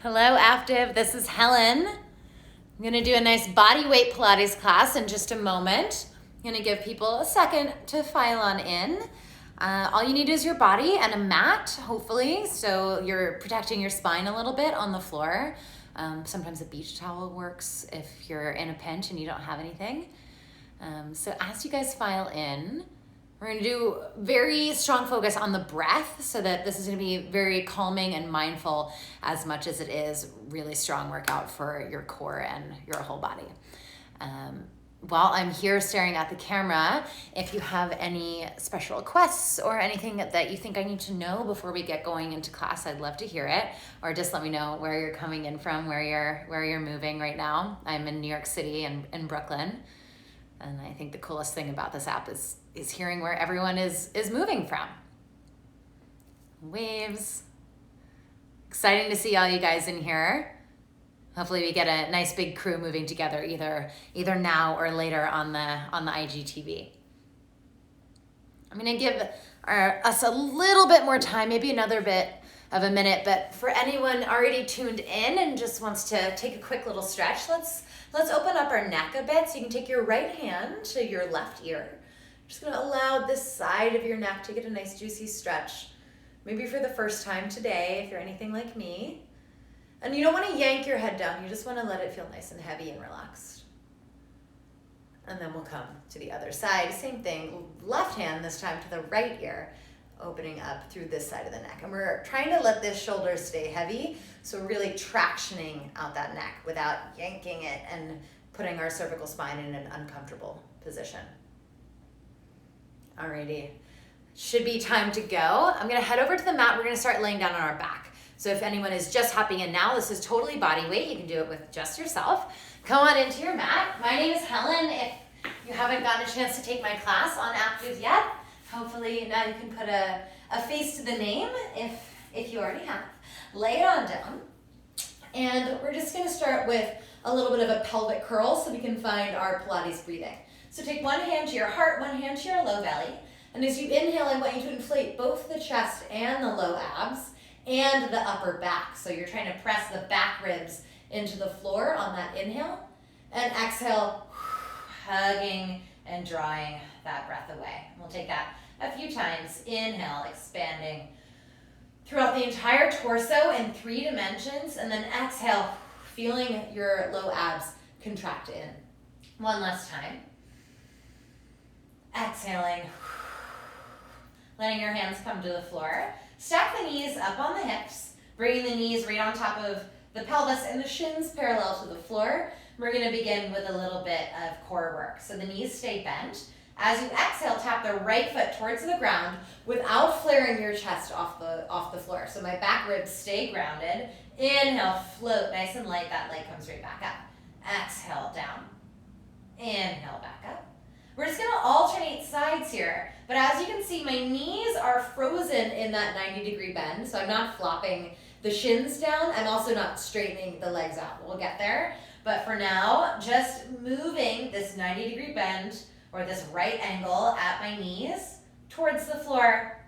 Hello, Aaptiv. This is Helen. I'm going to do a nice body weight Pilates class in just a moment. I'm going to give people a second to file on in. All you need is your body and a mat, hopefully, so you're protecting your spine a little bit on the floor. Sometimes a beach towel works if you're in a pinch and you don't have anything. So as you guys file in, we're going to do very strong focus on the breath so that this is going to be very calming and mindful as much as it is really strong workout for your core and your whole body. While I'm here staring at the camera, if you have any special requests or anything that you think I need to know before we get going into class, I'd love to hear it. Or just let me know where you're coming in from, where you're moving right now. I'm in New York City and in Brooklyn. And I think the coolest thing about this app is hearing where everyone is moving from. Waves. Exciting to see all you guys in here. Hopefully we get a nice big crew moving together either now or later on the IGTV. I'm gonna give us a little bit more time, maybe another bit of a minute, but for anyone already tuned in and just wants to take a quick little stretch, let's open up our neck a bit. So you can take your right hand to your left ear. Just gonna allow this side of your neck to get a nice juicy stretch. Maybe for the first time today, if you're anything like me. And you don't wanna yank your head down, you just wanna let it feel nice and heavy and relaxed. And then we'll come to the other side, same thing, left hand this time to the right ear, opening up through this side of the neck. And we're trying to let this shoulder stay heavy, so really tractioning out that neck without yanking it and putting our cervical spine in an uncomfortable position. Alrighty, should be time to go. I'm gonna head over to the mat. We're gonna start laying down on our back. So if anyone is just hopping in now, this is totally body weight. You can do it with just yourself. Come on into your mat. My name is Helen. If you haven't gotten a chance to take my class on Aaptiv yet, hopefully now you can put a face to the name if you already have. Lay it on down. And we're just gonna start with a little bit of a pelvic curl so we can find our Pilates breathing. So take one hand to your heart, one hand to your low belly. And as you inhale, I want you to inflate both the chest and the low abs and the upper back. So you're trying to press the back ribs into the floor on that inhale. And exhale, hugging and drawing that breath away. We'll take that a few times. Inhale, expanding throughout the entire torso in 3 dimensions. And then exhale, feeling your low abs contract in. One last time. Exhaling, letting your hands come to the floor. Stack the knees up on the hips, bringing the knees right on top of the pelvis and the shins parallel to the floor. We're gonna begin with a little bit of core work. So the knees stay bent. As you exhale, tap the right foot towards the ground without flaring your chest off the floor. So my back ribs stay grounded. Inhale, float nice and light. That leg comes right back up. Exhale, down. Inhale, back up. We're just gonna alternate sides here. But as you can see, my knees are frozen in that 90-degree bend. So I'm not flopping the shins down. I'm also not straightening the legs out. We'll get there. But for now, just moving this 90-degree bend or this right angle at my knees towards the floor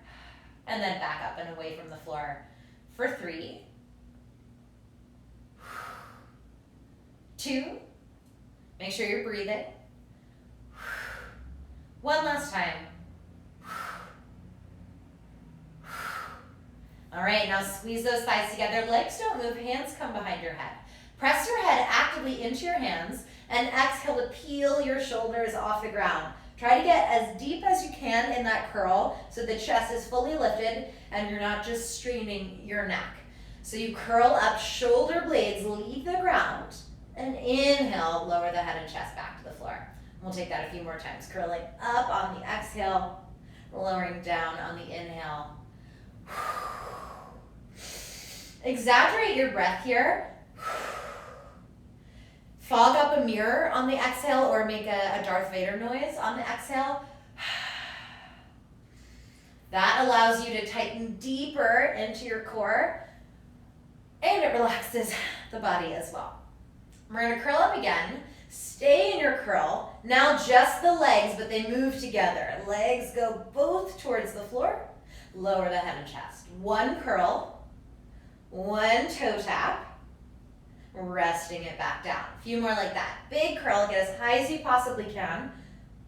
and then back up and away from the floor for 3, 2, make sure you're breathing. One last time. All right, now squeeze those thighs together. Legs don't move, hands come behind your head. Press your head actively into your hands and exhale to peel your shoulders off the ground. Try to get as deep as you can in that curl so the chest is fully lifted and you're not just straining your neck. So you curl up, shoulder blades leave the ground, and inhale, lower the head and chest back to the floor. We'll take that a few more times. Curling up on the exhale, lowering down on the inhale. Exaggerate your breath here. Fog up a mirror on the exhale or make a Darth Vader noise on the exhale. That allows you to tighten deeper into your core and it relaxes the body as well. We're gonna curl up again. Stay in your curl. Now just the legs, but they move together. Legs go both towards the floor. Lower the head and chest. One curl, one toe tap, resting it back down. A few more like that. Big curl, get as high as you possibly can.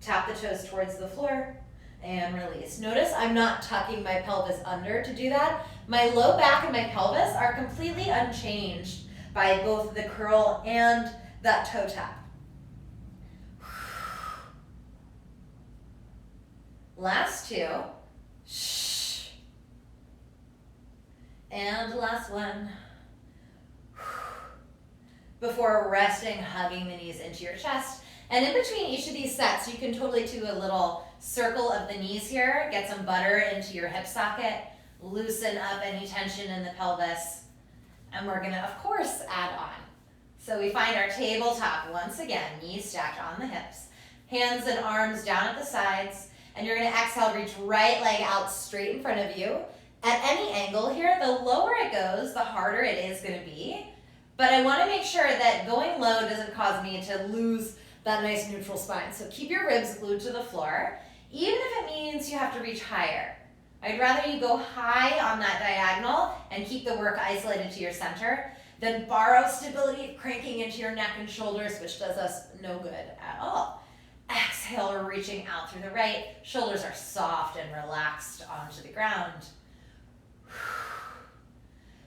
Tap the toes towards the floor and release. Notice I'm not tucking my pelvis under to do that. My low back and my pelvis are completely unchanged by both the curl and that toe tap. Last two. And last one. Before resting, hugging the knees into your chest. And in between each of these sets, you can totally do a little circle of the knees here. Get some butter into your hip socket. Loosen up any tension in the pelvis. And we're gonna, of course, add on. So we find our tabletop once again, knees stacked on the hips. Hands and arms down at the sides. And you're gonna exhale, reach right leg out straight in front of you. At any angle here, the lower it goes, the harder it is gonna be. But I wanna make sure that going low doesn't cause me to lose that nice neutral spine. So keep your ribs glued to the floor, even if it means you have to reach higher. I'd rather you go high on that diagonal and keep the work isolated to your center than borrow stability cranking into your neck and shoulders, which does us no good at all. Exhale, we're reaching out through the right. Shoulders are soft and relaxed onto the ground.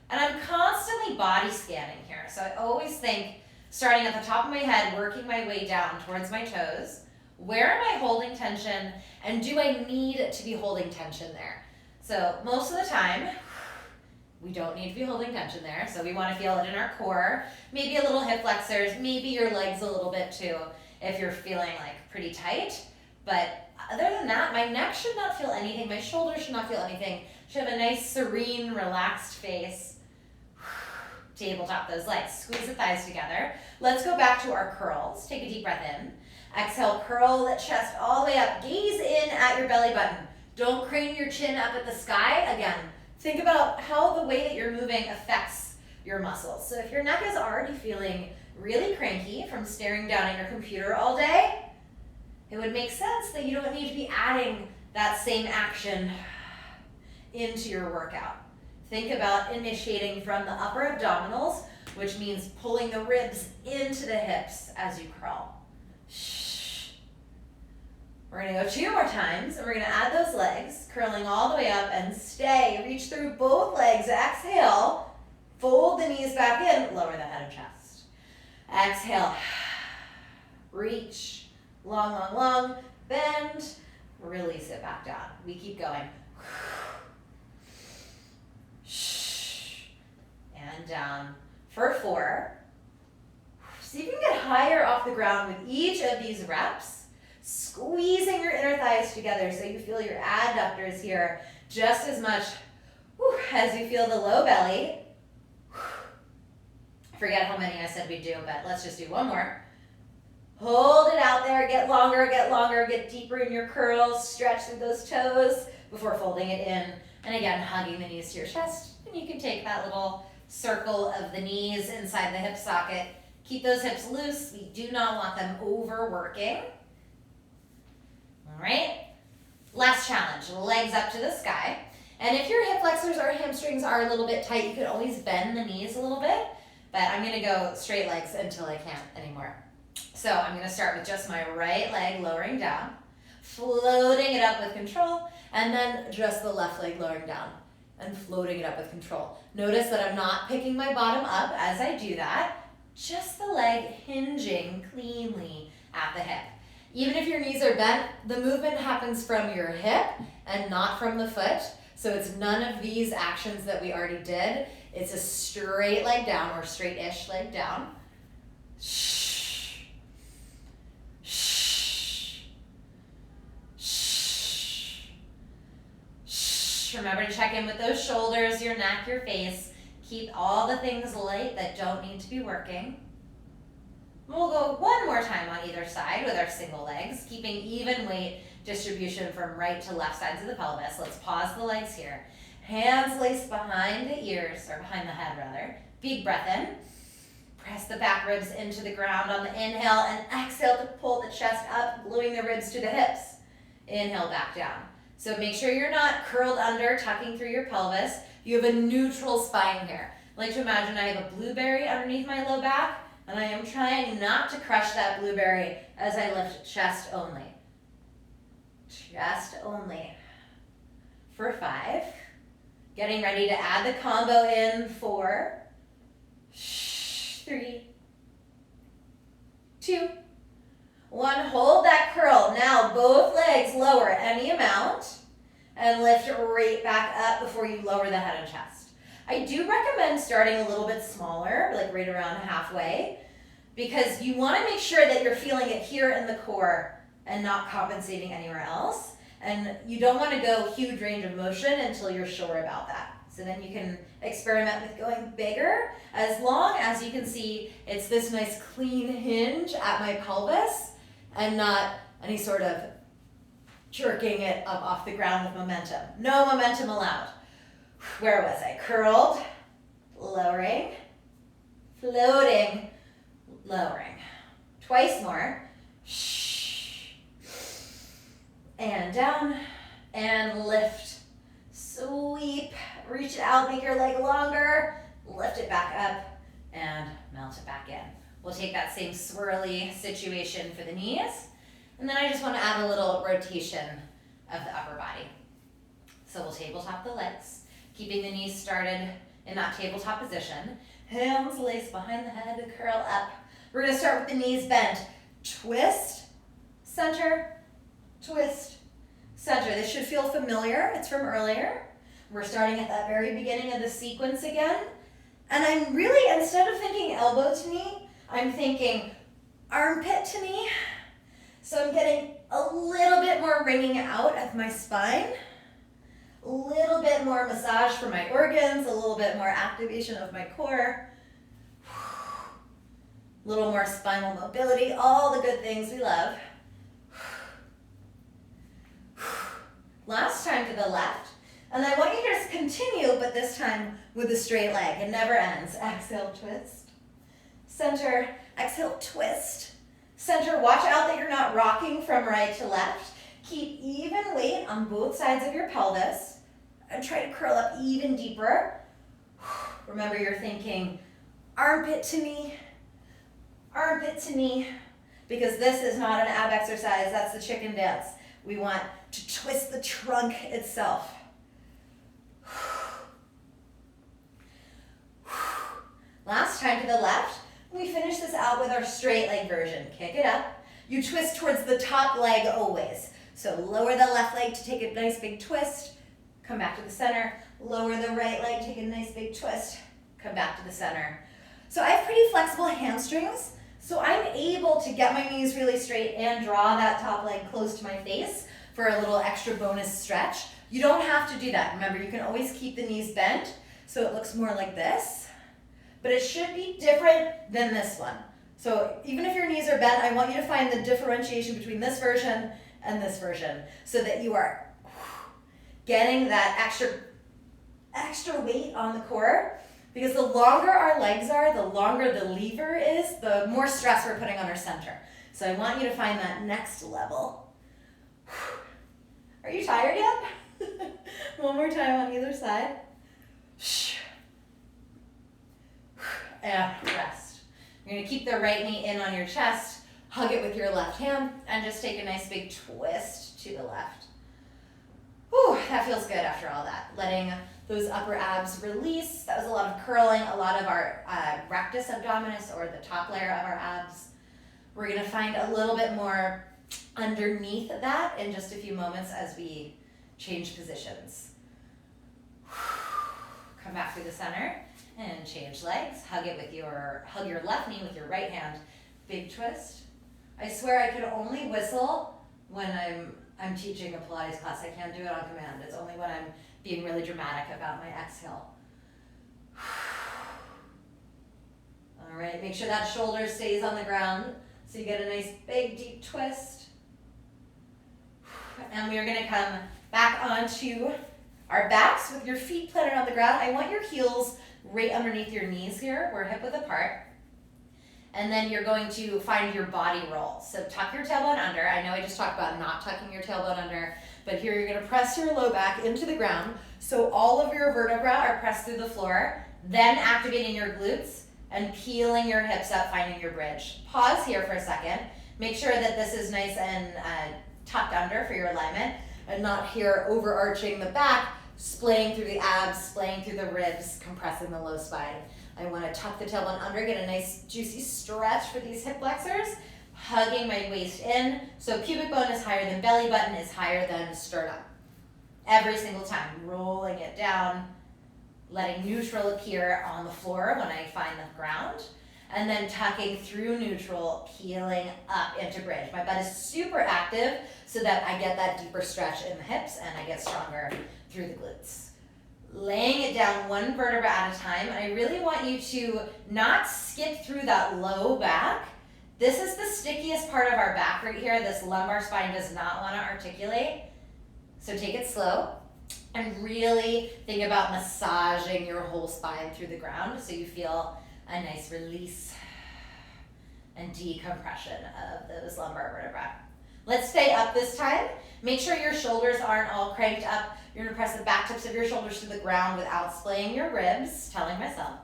And I'm constantly body scanning here. So I always think, starting at the top of my head, working my way down towards my toes. Where am I holding tension? And do I need to be holding tension there? So most of the time, we don't need to be holding tension there. So we want to feel it in our core. Maybe a little hip flexors, maybe your legs a little bit too, if you're feeling like pretty tight. But other than that, my neck should not feel anything. My shoulders should not feel anything. Should have a nice, serene, relaxed face. Tabletop those legs. Squeeze the thighs together. Let's go back to our curls. Take a deep breath in. Exhale, curl the chest all the way up. Gaze in at your belly button. Don't crane your chin up at the sky. Again, think about how the way that you're moving affects your muscles. So if your neck is already feeling really cranky from staring down at your computer all day, it would make sense that you don't need to be adding that same action into your workout. Think about initiating from the upper abdominals, which means pulling the ribs into the hips as you curl. We're gonna go 2 more times, and we're gonna add those legs, curling all the way up and stay. Reach through both legs, exhale. Fold the knees back in, lower the head and chest. Exhale, reach, long, long, long, bend, release it back down. We keep going. And down for 4. See if you can get higher off the ground with each of these reps, squeezing your inner thighs together so you feel your adductors here just as much as you feel the low belly. Forget how many I said we'd do, but let's just do one more. Hold it out there, get longer, get deeper in your curls, stretch through those toes before folding it in. And again, hugging the knees to your chest. And you can take that little circle of the knees inside the hip socket. Keep those hips loose. We do not want them overworking. All right, last challenge, legs up to the sky. And if your hip flexors or hamstrings are a little bit tight, you can always bend the knees a little bit, but I'm gonna go straight legs until I can't anymore. So I'm gonna start with just my right leg lowering down, floating it up with control, and then just the left leg lowering down and floating it up with control. Notice that I'm not picking my bottom up as I do that, just the leg hinging cleanly at the hip. Even if your knees are bent, the movement happens from your hip and not from the foot. So it's none of these actions that we already did. It's a straight leg down or straight-ish leg down. Shh. Shh. Shh. Shh. Remember to check in with those shoulders, your neck, your face. Keep all the things light that don't need to be working. We'll go one more time on either side with our single legs, keeping even weight distribution from right to left sides of the pelvis. Let's pause the legs here. Hands laced behind the ears, or behind the head rather. Big breath in. Press the back ribs into the ground on the inhale and exhale to pull the chest up, gluing the ribs to the hips. Inhale back down. So make sure you're not curled under, tucking through your pelvis. You have a neutral spine here. like to imagine I have a blueberry underneath my low back, and I am trying not to crush that blueberry as I lift chest only. Chest only. For 5. Getting ready to add the combo in 4, 3, 2, 1. Hold that curl. Now both legs lower any amount and lift right back up before you lower the head and chest. I do recommend starting a little bit smaller, like right around halfway, because you want to make sure that you're feeling it here in the core and not compensating anywhere else. And you don't want to go huge range of motion until you're sure about that. So then you can experiment with going bigger, as long as you can see it's this nice clean hinge at my pelvis and not any sort of jerking it up off the ground with momentum. No momentum allowed. Where was I? Curled, lowering, floating, lowering. Twice more. And down, and lift, sweep, reach it out, make your leg longer, lift it back up, and melt it back in. We'll take that same swirly situation for the knees, and then I just want to add a little rotation of the upper body. So we'll tabletop the legs, keeping the knees started in that tabletop position. Hands lace behind the head, curl up. We're going to start with the knees bent. Twist, center, twist, center. This should feel familiar. It's from earlier. We're starting at that very beginning of the sequence again. And I'm really, instead of thinking elbow to knee, I'm thinking armpit to knee. So I'm getting a little bit more wringing out of my spine, a little bit more massage for my organs, a little bit more activation of my core, a little more spinal mobility, all the good things we love. Last time to the left. And I want you to just continue, but this time with a straight leg. It never ends. Exhale, twist. Center, exhale, twist. Center, watch out that you're not rocking from right to left. Keep even weight on both sides of your pelvis. And try to curl up even deeper. Remember, you're thinking armpit to knee, because this is not an ab exercise. That's the chicken dance. We want to twist the trunk itself. Last time to the left. We finish this out with our straight leg version. Kick it up. You twist towards the top leg always. So lower the left leg to take a nice big twist. Come back to the center. Lower the right leg, take a nice big twist. Come back to the center. So I have pretty flexible hamstrings. So I'm able to get my knees really straight and draw that top leg close to my face for a little extra bonus stretch. You don't have to do that. Remember, you can always keep the knees bent so it looks more like this, but it should be different than this one. So even if your knees are bent, I want you to find the differentiation between this version and this version so that you are getting that extra weight on the core, because the longer our legs are, the longer the lever is, the more stress we're putting on our center. So I want you to find that next level. Are you tired yet? One more time on either side. And rest. You're going to keep the right knee in on your chest, hug it with your left hand, and just take a nice big twist to the left. Whew, that feels good after all that. Letting those upper abs release. That was a lot of curling, a lot of our rectus abdominis, or the top layer of our abs. We're going to find a little bit more underneath that in just a few moments as we change positions. Come back to the center and change legs. Hug your left knee with your right hand. Big twist. I swear I can only whistle when I'm teaching a Pilates class. I can't do it on command. It's only when I'm being really dramatic about my exhale. All right, make sure that shoulder stays on the ground so you get a nice big deep twist. And we are going to come back onto our backs with your feet planted on the ground. I want your heels right underneath your knees here. We're hip width apart. And then you're going to find your body roll. So tuck your tailbone under. I know I just talked about not tucking your tailbone under, but here you're going to press your low back into the ground so all of your vertebrae are pressed through the floor then activating your glutes and peeling your hips up, finding your bridge. Pause here for a second. Make sure that this is nice and tucked under for your alignment and not here overarching the back, splaying through the abs, splaying through the ribs, compressing the low spine. I want to tuck the tailbone under, get a nice juicy stretch for these hip flexors, hugging my waist in. So pubic bone is higher than belly button, is higher than sternum. Every single time, rolling it down, letting neutral appear on the floor when I find the ground, and then tucking through neutral, peeling up into bridge. My butt is super active so that I get that deeper stretch in the hips and I get stronger through the glutes. Laying it down one vertebra at a time. I really want you to not skip through that low back. This is the stickiest part of our back right here. This lumbar spine does not want to articulate. So take it slow and really think about massaging your whole spine through the ground so you feel a nice release and decompression of those lumbar vertebrae. Let's stay up this time. Make sure your shoulders aren't all cranked up. You're gonna press the back tips of your shoulders to the ground without splaying your ribs, telling myself.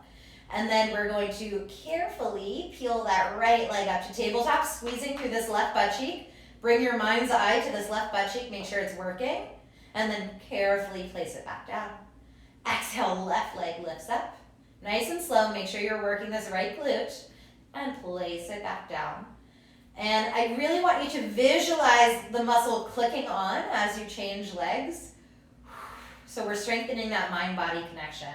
And then we're going to carefully peel that right leg up to tabletop, squeezing through this left butt cheek. Bring your mind's eye to this left butt cheek, make sure it's working, and then carefully place it back down. Exhale, left leg lifts up. Nice and slow, make sure you're working this right glute, and place it back down. And I really want you to visualize the muscle clicking on as you change legs. So we're strengthening that mind-body connection.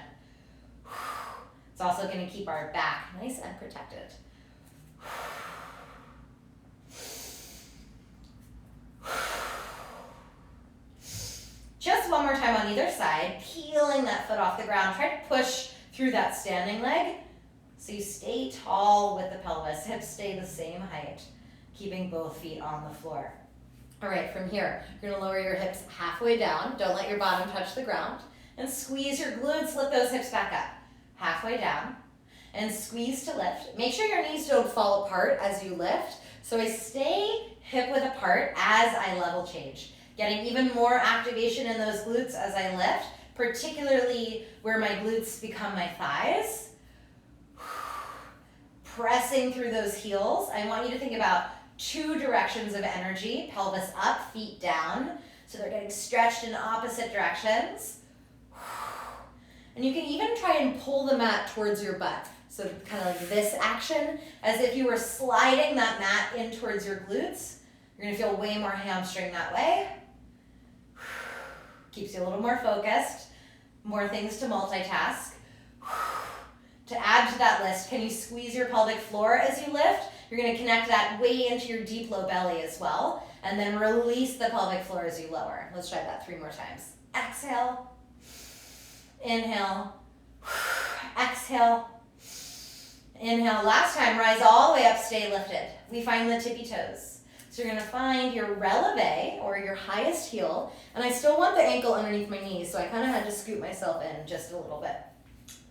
It's also going to keep our back nice and protected. Just one more time on either side, peeling that foot off the ground. Try to push through that standing leg so you stay tall with the pelvis. Hips stay the same height, keeping both feet on the floor. All right, from here, you're gonna lower your hips halfway down. Don't let your bottom touch the ground. And squeeze your glutes, lift those hips back up. Halfway down. And squeeze to lift. Make sure your knees don't fall apart as you lift. So I stay hip width apart as I level change. Getting even more activation in those glutes as I lift, particularly where my glutes become my thighs. Pressing through those heels. I want you to think about two directions of energy, pelvis up, feet down. So they're getting stretched in opposite directions. And you can even try and pull the mat towards your butt. So kind of like this action, as if you were sliding that mat in towards your glutes. You're gonna feel way more hamstring that way. Keeps you a little more focused, more things to multitask. To add to that list, can you squeeze your pelvic floor as you lift? You're gonna connect that way into your deep low belly as well, and then release the pelvic floor as you lower. Let's try that 3 more times. Exhale, inhale, exhale, inhale. Last time, rise all the way up, stay lifted. We find the tippy toes. So you're gonna find your releve, or your highest heel, and I still want the ankle underneath my knees, so I kind of had to scoot myself in just a little bit.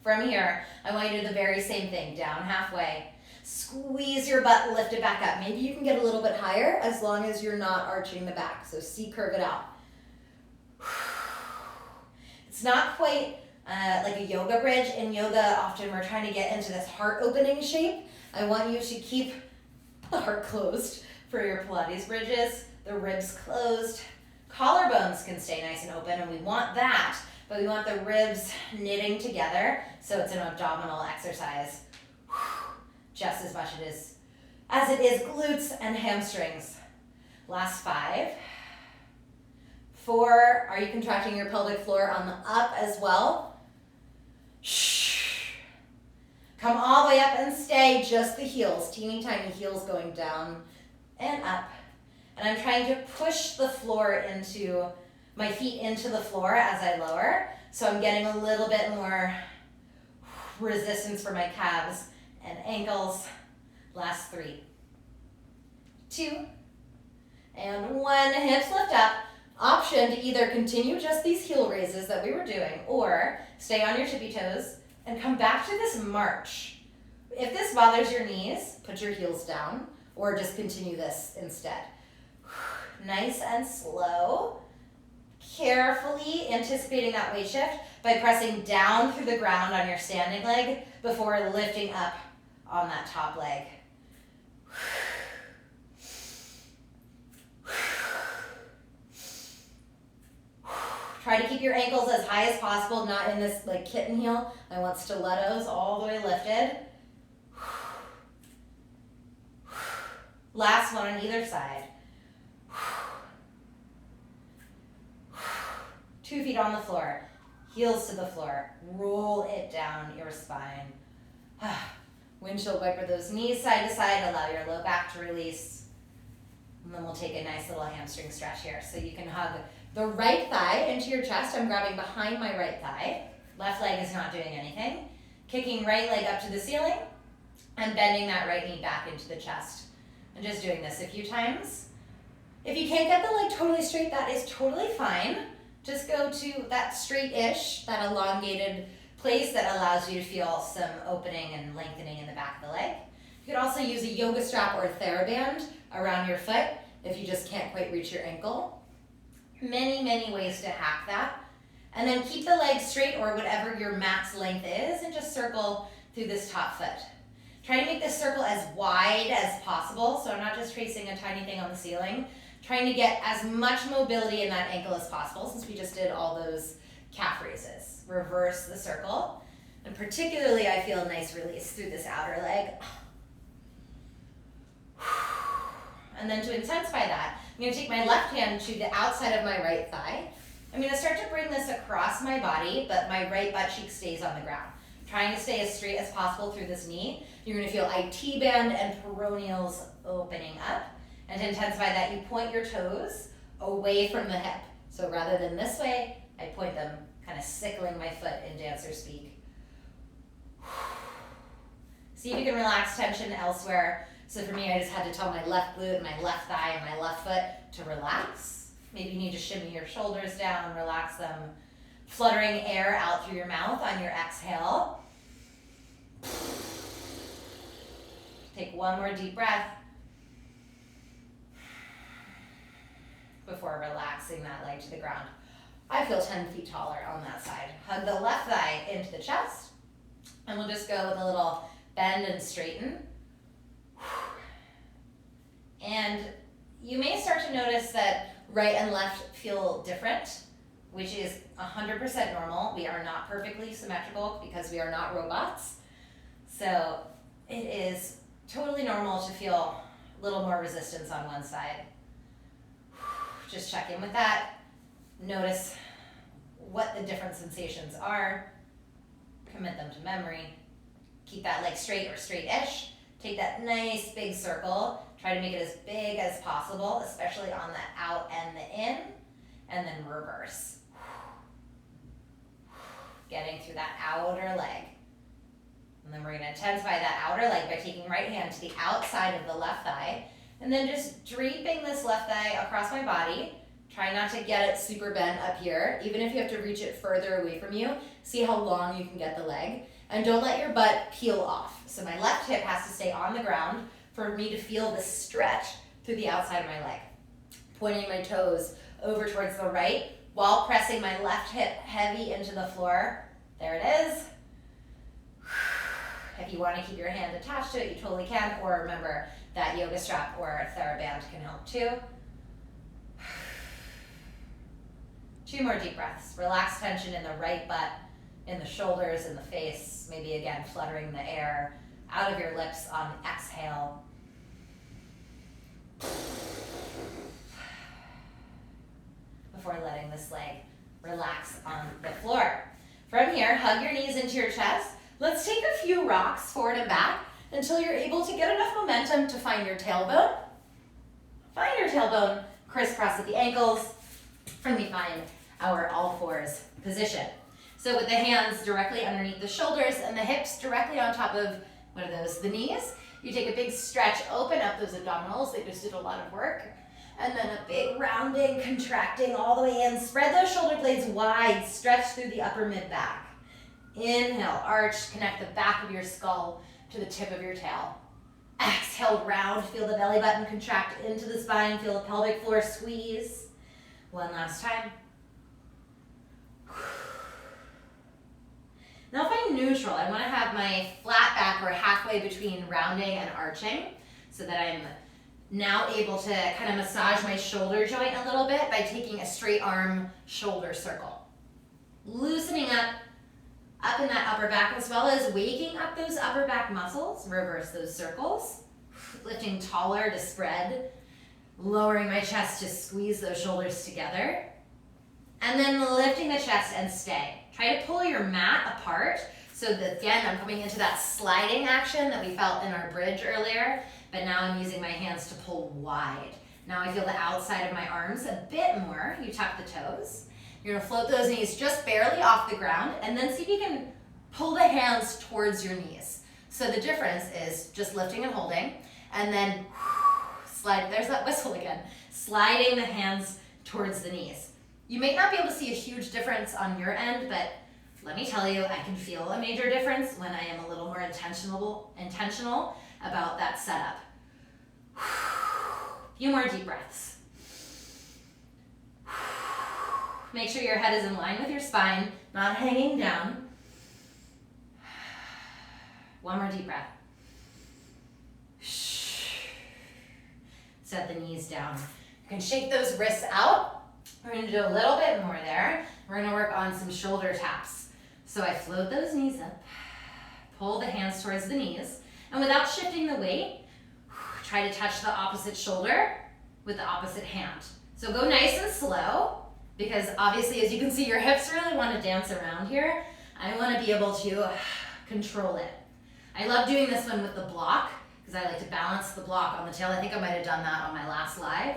From here, I want you to do the very same thing, down halfway. Squeeze your butt, lift it back up. Maybe you can get a little bit higher as long as you're not arching the back, so C-curve it out. It's not quite like a yoga bridge. In yoga, often we're trying to get into this heart opening shape. I want you to keep the heart closed for your Pilates bridges, the ribs closed. Collarbones can stay nice and open, and we want that, but we want the ribs knitting together, so it's an abdominal exercise. Just as much as it is glutes and hamstrings. Last 5. 4, are you contracting your pelvic floor on the up as well? Come all the way up and stay, just the heels, teeny tiny heels going down and up. And I'm trying to push the floor into, my feet into the floor as I lower. So I'm getting a little bit more resistance for my calves and ankles. Last 3, 2, and 1. Hips lift up. Option to either continue just these heel raises that we were doing, or stay on your tippy toes and come back to this march. If this bothers your knees, put your heels down, or just continue this instead. Nice and slow. Carefully anticipating that weight shift. by pressing down through the ground on your standing leg before lifting up on that top leg. Try to keep your ankles as high as possible, not in this like kitten heel. I want stilettos all the way lifted. Last one on either side. 2 feet on the floor, heels to the floor. Roll it down your spine. Windshield wiper those knees side to side. Allow your low back to release. And then we'll take a nice little hamstring stretch here. So you can hug the right thigh into your chest. I'm grabbing behind my right thigh. Left leg is not doing anything. Kicking right leg up to the ceiling and bending that right knee back into the chest. And just doing this a few times. If you can't get the leg totally straight, that is totally fine. Just go to that straight-ish, that elongated place that allows you to feel some opening and lengthening in the back of the leg. You could also use a yoga strap or a TheraBand around your foot if you just can't quite reach your ankle. Many, many ways to hack that. And then keep the leg straight or whatever your max length is and just circle through this top foot. Try to make this circle as wide as possible, so I'm not just tracing a tiny thing on the ceiling. Trying to get as much mobility in that ankle as possible since we just did all those calf raises. Reverse the circle. And particularly I feel a nice release through this outer leg. And then to intensify that, I'm going to take my left hand to the outside of my right thigh. I'm going to start to bring this across my body, but my right butt cheek stays on the ground. Trying to stay as straight as possible through this knee. You're going to feel IT band and peroneals opening up. And to intensify that, you point your toes away from the hip. So rather than this way, I point them, kind of sickling my foot in dancer speak. See if you can relax tension elsewhere. So for me, I just had to tell my left glute and my left thigh and my left foot to relax. Maybe you need to shimmy your shoulders down, relax them. Fluttering air out through your mouth on your exhale. Take one more deep breath before relaxing that leg to the ground. I feel 10 feet taller on that side. Hug the left thigh into the chest. And we'll just go with a little bend and straighten. And you may start to notice that right and left feel different, which is 100% normal. We are not perfectly symmetrical because we are not robots. So it is totally normal to feel a little more resistance on one side. Just check in with that. Notice what the different sensations are. Commit them to memory. Keep that leg straight or straight-ish. Take that nice big circle. Try to make it as big as possible, especially on the out and the in. And then reverse. Getting through that outer leg. And then we're going to intensify that outer leg by taking right hand to the outside of the left thigh. And then just draping this left thigh across my body. Try not to get it super bent up here. Even if you have to reach it further away from you, see how long you can get the leg. And don't let your butt peel off. So my left hip has to stay on the ground for me to feel the stretch through the outside of my leg. Pointing my toes over towards the right while pressing my left hip heavy into the floor. There it is. If you want to keep your hand attached to it, you totally can. Or remember, that yoga strap or a TheraBand can help too. 2 more deep breaths. Relax tension in the right butt, in the shoulders, in the face. Maybe again, fluttering the air out of your lips on exhale. Before letting this leg relax on the floor. From here, hug your knees into your chest. Let's take a few rocks forward and back until you're able to get enough momentum to find your tailbone. Find your tailbone, crisscross at the ankles, and we find our all fours position. So with the hands directly underneath the shoulders and the hips directly on top of, what are those, the knees, you take a big stretch, open up those abdominals, they just did a lot of work. And then a big rounding, contracting all the way in. Spread those shoulder blades wide, stretch through the upper mid-back. Inhale, arch, connect the back of your skull to the tip of your tail. Exhale, round, feel the belly button contract into the spine, feel the pelvic floor squeeze. One last time. Now find neutral. I want to have my flat back or halfway between rounding and arching so that I'm now able to kind of massage my shoulder joint a little bit by taking a straight arm shoulder circle. Loosening up in that upper back, as well as waking up those upper back muscles. Reverse those circles. Lifting taller to spread. Lowering my chest to squeeze those shoulders together. And then lifting the chest and stay. Try to pull your mat apart so that, again, I'm coming into that sliding action that we felt in our bridge earlier, but now I'm using my hands to pull wide. Now I feel the outside of my arms a bit more. You tuck the toes. You're gonna float those knees just barely off the ground, and then see if you can pull the hands towards your knees. So the difference is just lifting and holding, and then slide, there's that whistle again, sliding the hands towards the knees. You may not be able to see a huge difference on your end, but let me tell you, I can feel a major difference when I am a little more intentional about that setup. A few more deep breaths. Make sure your head is in line with your spine, not hanging down. One more deep breath. Set the knees down. You can shake those wrists out. We're going to do a little bit more there. We're going to work on some shoulder taps. So I float those knees up, pull the hands towards the knees, and without shifting the weight, try to touch the opposite shoulder with the opposite hand. So go nice and slow, because obviously, as you can see, your hips really want to dance around here. I want to be able to control it. I love doing this one with the block, because I like to balance the block on the tail. I think I might have done that on my last live.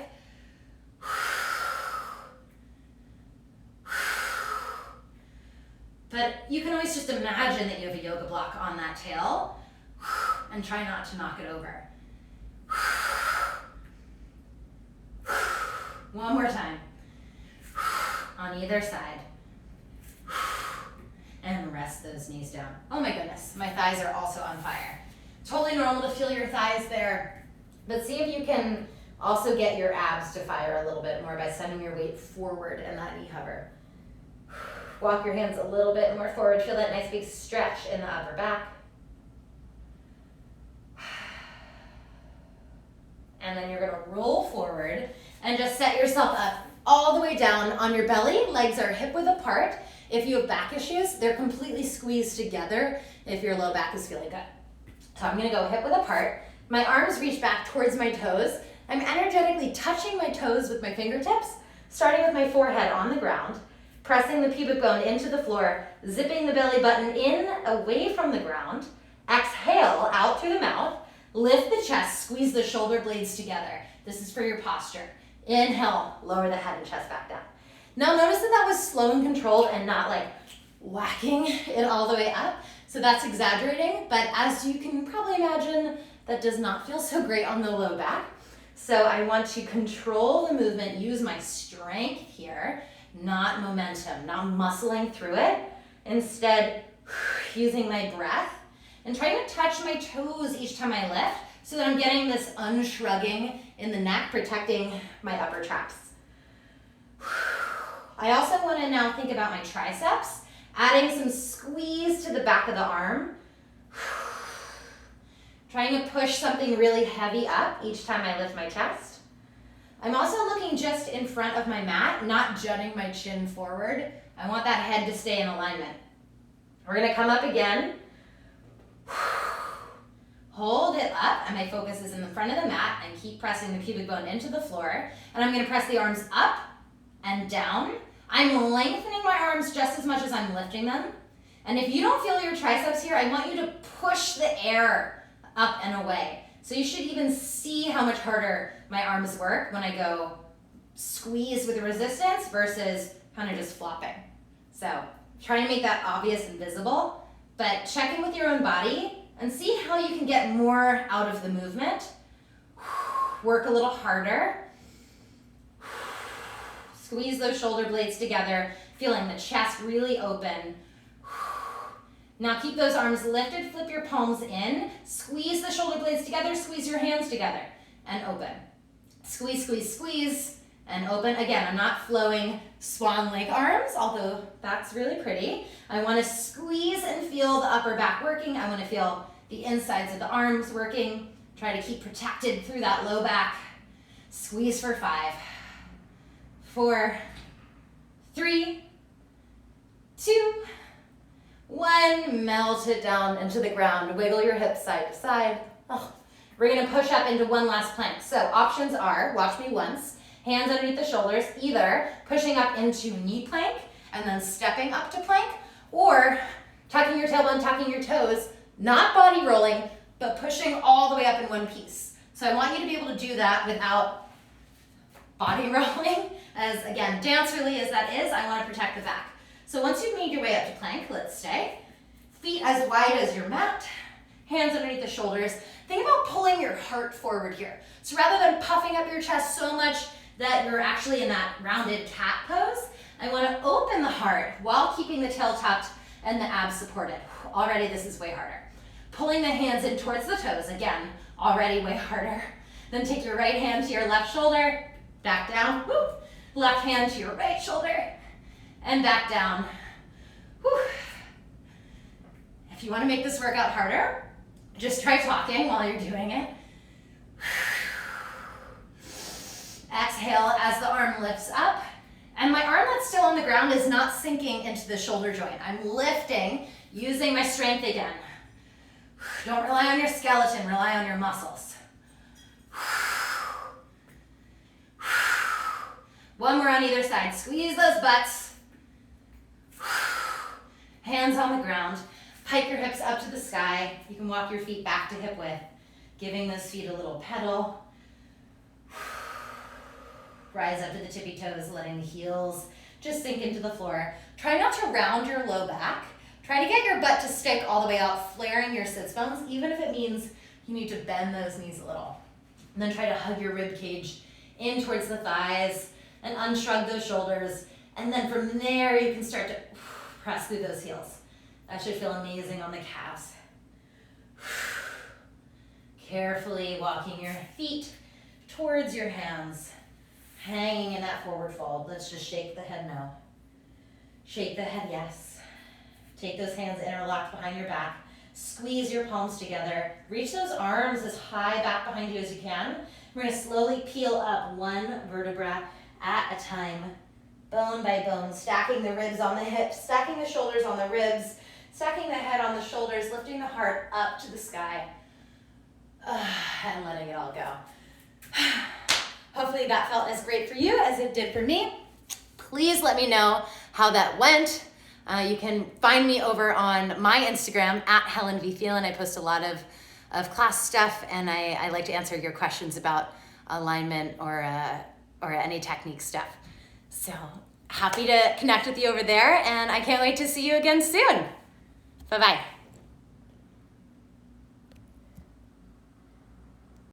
But you can always just imagine that you have a yoga block on that tail and try not to knock it over. One more time. On either side. And rest those knees down. Oh my goodness, my thighs are also on fire. Totally normal to feel your thighs there, but see if you can also get your abs to fire a little bit more by sending your weight forward in that knee hover. Walk your hands a little bit more forward. Feel that nice big stretch in the upper back. And then you're gonna roll forward and just set yourself up all the way down on your belly. Legs are hip width apart. If you have back issues, they're completely squeezed together if your low back is feeling good. So I'm gonna go hip width apart. My arms reach back towards my toes. I'm energetically touching my toes with my fingertips, starting with my forehead on the ground, pressing the pubic bone into the floor, zipping the belly button in, away from the ground. Exhale out through the mouth. Lift the chest, squeeze the shoulder blades together. This is for your posture. Inhale, lower the head and chest back down. Now notice that that was slow and controlled and not like whacking it all the way up. So that's exaggerating, but as you can probably imagine, that does not feel so great on the low back. So I want to control the movement, use my strength here, not momentum, not muscling through it. Instead, using my breath and trying to touch my toes each time I lift so that I'm getting this unshrugging in the neck, protecting my upper traps. I also want to now think about my triceps, adding some squeeze to the back of the arm. Trying to push something really heavy up each time I lift my chest. I'm also looking just in front of my mat, not jutting my chin forward. I want that head to stay in alignment. We're gonna come up again. Hold it up, and my focus is in the front of the mat, and keep pressing the pubic bone into the floor. And I'm gonna press the arms up and down. I'm lengthening my arms just as much as I'm lifting them. And if you don't feel your triceps here, I want you to push the air up and away. So you should even see how much harder my arms work when I go squeeze with resistance versus kind of just flopping. So try to make that obvious and visible, but check in with your own body and see how you can get more out of the movement. Work a little harder. Squeeze those shoulder blades together, feeling the chest really open. Now keep those arms lifted, flip your palms in, squeeze the shoulder blades together, squeeze your hands together, and open. Squeeze, squeeze, squeeze, and open. Again, I'm not flowing swan lake arms, although that's really pretty. I want to squeeze and feel the upper back working. I want to feel the insides of the arms working. Try to keep protected through that low back. Squeeze for 5, 4, 3, 2, 1. Melt it down into the ground. Wiggle your hips side to side. Oh. We're gonna push up into one last plank. So options are, watch me once, hands underneath the shoulders, either pushing up into knee plank and then stepping up to plank, or tucking your tailbone, tucking your toes, not body rolling, but pushing all the way up in one piece. So I want you to be able to do that without body rolling. As again, dancerly as that is, I want to protect the back. So once you've made your way up to plank, let's stay. Feet as wide as your mat, hands underneath the shoulders. Think about pulling your heart forward here. So rather than puffing up your chest so much that you're actually in that rounded cat pose, I want to open the heart while keeping the tail tucked and the abs supported. Already this is way harder. Pulling the hands in towards the toes, again, already way harder. Then take your right hand to your left shoulder, back down, woo. Left hand to your right shoulder, and back down. Woo. If you want to make this workout harder, just try talking while you're doing it. Exhale as the arm lifts up. And my arm that's still on the ground is not sinking into the shoulder joint. I'm lifting, using my strength again. Don't rely on your skeleton, rely on your muscles. One more on either side. Squeeze those butts. Hands on the ground. Pike your hips up to the sky. You can walk your feet back to hip width, giving those feet a little pedal. Rise up to the tippy toes, letting the heels just sink into the floor. Try not to round your low back. Try to get your butt to stick all the way out, flaring your sits bones, even if it means you need to bend those knees a little. And then try to hug your rib cage in towards the thighs and unshrug those shoulders. And then from there, you can start to press through those heels. That should feel amazing on the calves. Carefully walking your feet towards your hands, hanging in that forward fold. Let's just shake the head no. Shake the head yes. Take those hands interlocked behind your back. Squeeze your palms together. Reach those arms as high back behind you as you can. We're going to slowly peel up one vertebra at a time, bone by bone, stacking the ribs on the hips, stacking the shoulders on the ribs, stacking the head on the shoulders, lifting the heart up to the sky, and letting it all go. Hopefully that felt as great for you as it did for me. Please let me know how that went. You can find me over on my Instagram at Helen v. Phelan. I post a lot of class stuff, and I like to answer your questions about alignment or any technique stuff. So happy to connect with you over there, and I can't wait to see you again soon. Bye-bye.